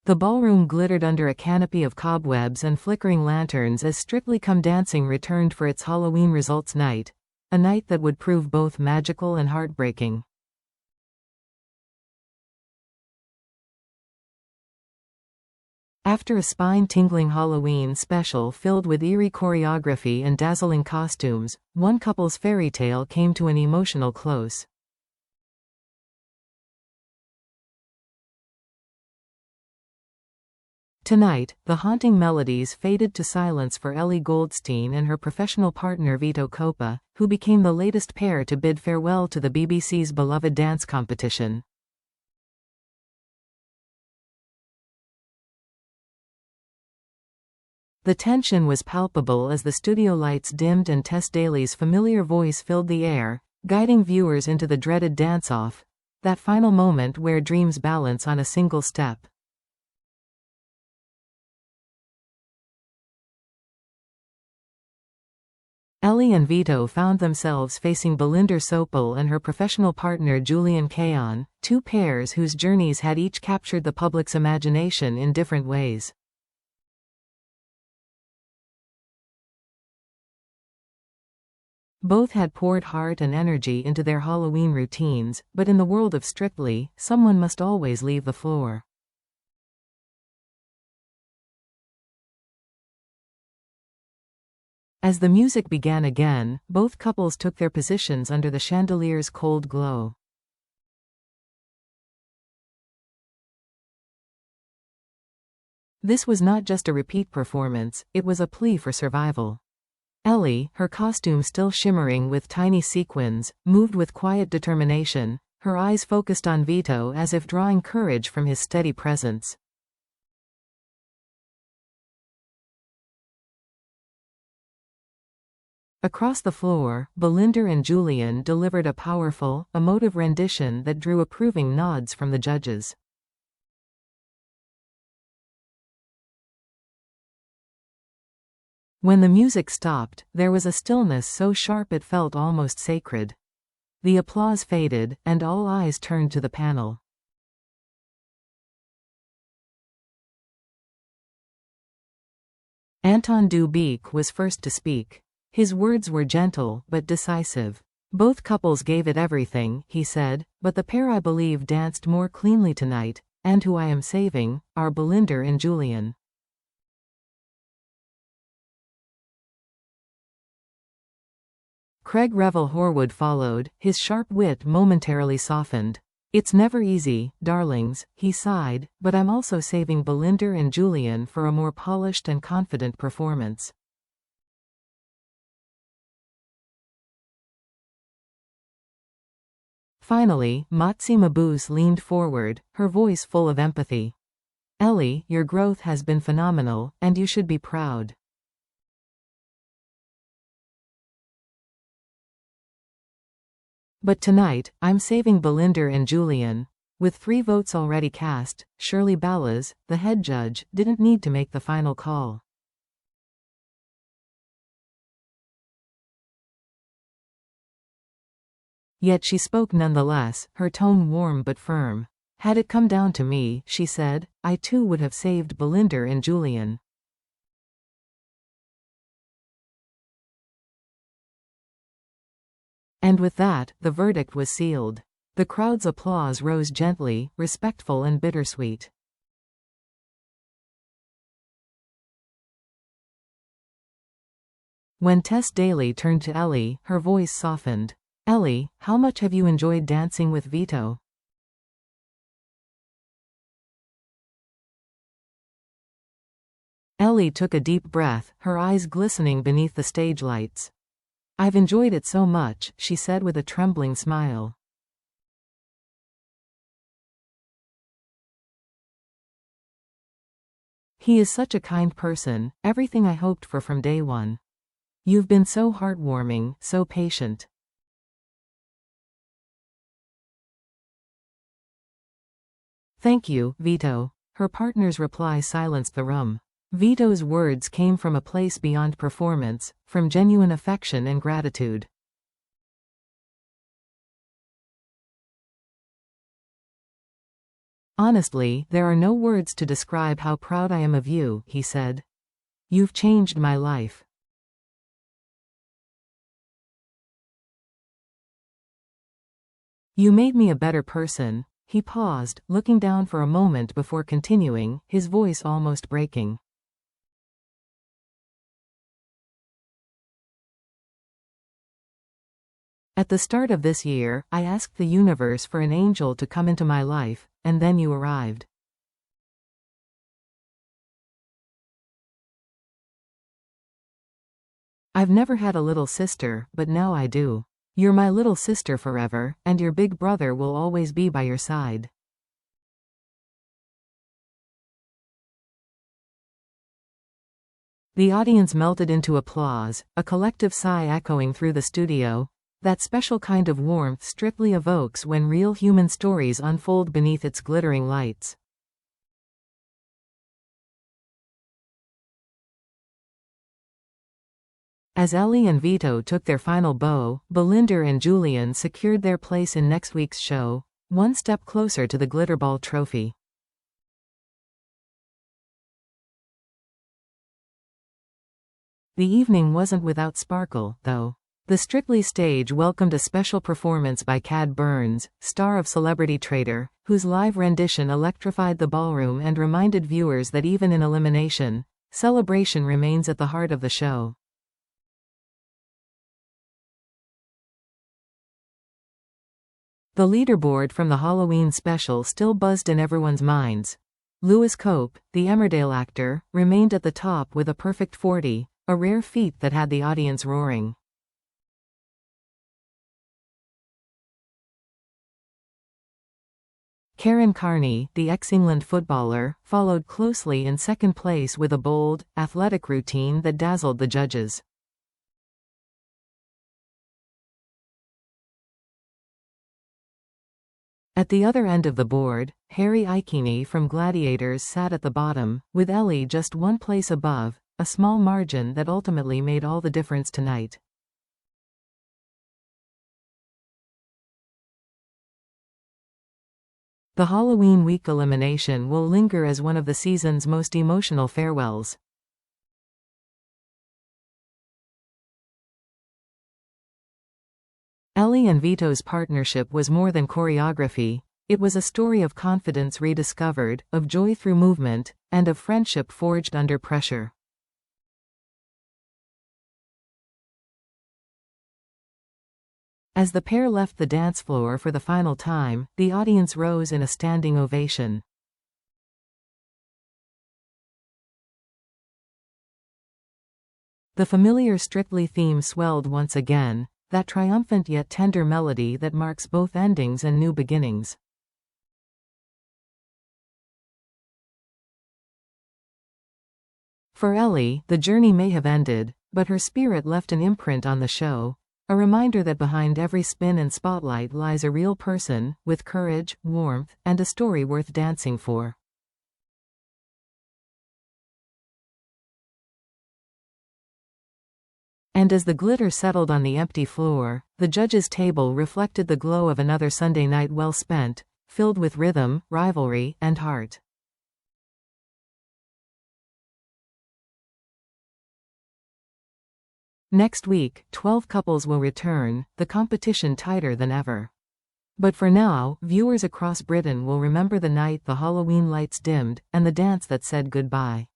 The ballroom glittered under a canopy of cobwebs and flickering lanterns as Strictly Come Dancing returned for its Halloween results night, a night that would prove both magical and heartbreaking. After a spine-tingling Halloween special filled with eerie choreography and dazzling costumes, one couple's fairy tale came to an emotional close. Tonight, the haunting melodies faded to silence for Ellie Goldstein and her professional partner Vito Coppa, who became the latest pair to bid farewell to the BBC's beloved dance competition. The tension was palpable as the studio lights dimmed and Tess Daly's familiar voice filled the air, guiding viewers into the dreaded dance-off, that final moment where dreams balance on a single step. Ellie and Vito found themselves facing Belinda Sopel and her professional partner Julian Caon, two pairs whose journeys had each captured the public's imagination in different ways. Both had poured heart and energy into their Halloween routines, but in the world of Strictly, someone must always leave the floor. As the music began again, both couples took their positions under the chandelier's cold glow. This was not just a repeat performance, it was a plea for survival. Ellie, her costume still shimmering with tiny sequins, moved with quiet determination, her eyes focused on Vito as if drawing courage from his steady presence. Across the floor, Belinda and Julian delivered a powerful, emotive rendition that drew approving nods from the judges. When the music stopped, there was a stillness so sharp it felt almost sacred. The applause faded, and all eyes turned to the panel. Anton Dubik was first to speak. His words were gentle, but decisive. "Both couples gave it everything," he said, "but the pair I believe danced more cleanly tonight, and who I am saving, are Belinda and Julian." Craig Revel Horwood followed, his sharp wit momentarily softened. "It's never easy, darlings," he sighed, "but I'm also saving Belinda and Julian for a more polished and confident performance." Finally, Motsi Mabuse leaned forward, her voice full of empathy. "Ellie, your growth has been phenomenal, and you should be proud." "But tonight, I'm saving Belinda and Julian." With 3 votes already cast, Shirley Ballas, the head judge, didn't need to make the final call. Yet she spoke nonetheless, her tone warm but firm. "Had it come down to me," she said, "I too would have saved Belinda and Julian." And with that, the verdict was sealed. The crowd's applause rose gently, respectful and bittersweet. When Tess Daly turned to Ellie, her voice softened. "Ellie, how much have you enjoyed dancing with Vito?" Ellie took a deep breath, her eyes glistening beneath the stage lights. "I've enjoyed it so much," she said with a trembling smile. "He is such a kind person, everything I hoped for from day one. You've been so heartwarming, so patient." "Thank you, Vito." Her partner's reply silenced the room. Vito's words came from a place beyond performance, from genuine affection and gratitude. Honestly, there are no words to describe how proud I am of you, he said. You've changed my life. You made me a better person. He paused, looking down for a moment before continuing, his voice almost breaking. At the start of this year, I asked the universe for an angel to come into my life, and then you arrived. I've never had a little sister, but now I do. You're my little sister forever, and your big brother will always be by your side. The audience melted into applause, a collective sigh echoing through the studio. That special kind of warmth strictly evokes when real human stories unfold beneath its glittering lights. As Ellie and Vito took their final bow, Belinda and Julian secured their place in next week's show, one step closer to the Glitterball trophy. The evening wasn't without sparkle, though. The Strictly stage welcomed a special performance by Cad Burns, star of Celebrity Trader, whose live rendition electrified the ballroom and reminded viewers that even in elimination, celebration remains at the heart of the show. The leaderboard from the Halloween special still buzzed in everyone's minds. Lewis Cope, the Emmerdale actor, remained at the top with a perfect 40, a rare feat that had the audience roaring. Karen Carney, the ex-England footballer, followed closely in second place with a bold, athletic routine that dazzled the judges. At the other end of the board, Harry Aikini from Gladiators sat at the bottom, with Ellie just one place above, a small margin that ultimately made all the difference tonight. The Halloween week elimination will linger as one of the season's most emotional farewells. Ellie and Vito's partnership was more than choreography, it was a story of confidence rediscovered, of joy through movement, and of friendship forged under pressure. As the pair left the dance floor for the final time, the audience rose in a standing ovation. The familiar Strictly theme swelled once again, that triumphant yet tender melody that marks both endings and new beginnings. For Ellie, the journey may have ended, but her spirit left an imprint on the show, a reminder that behind every spin and spotlight lies a real person, with courage, warmth, and a story worth dancing for. And as the glitter settled on the empty floor, the judges' table reflected the glow of another Sunday night well spent, filled with rhythm, rivalry, and heart. Next week, 12 couples will return, the competition tighter than ever. But for now, viewers across Britain will remember the night the Halloween lights dimmed, and the dance that said goodbye.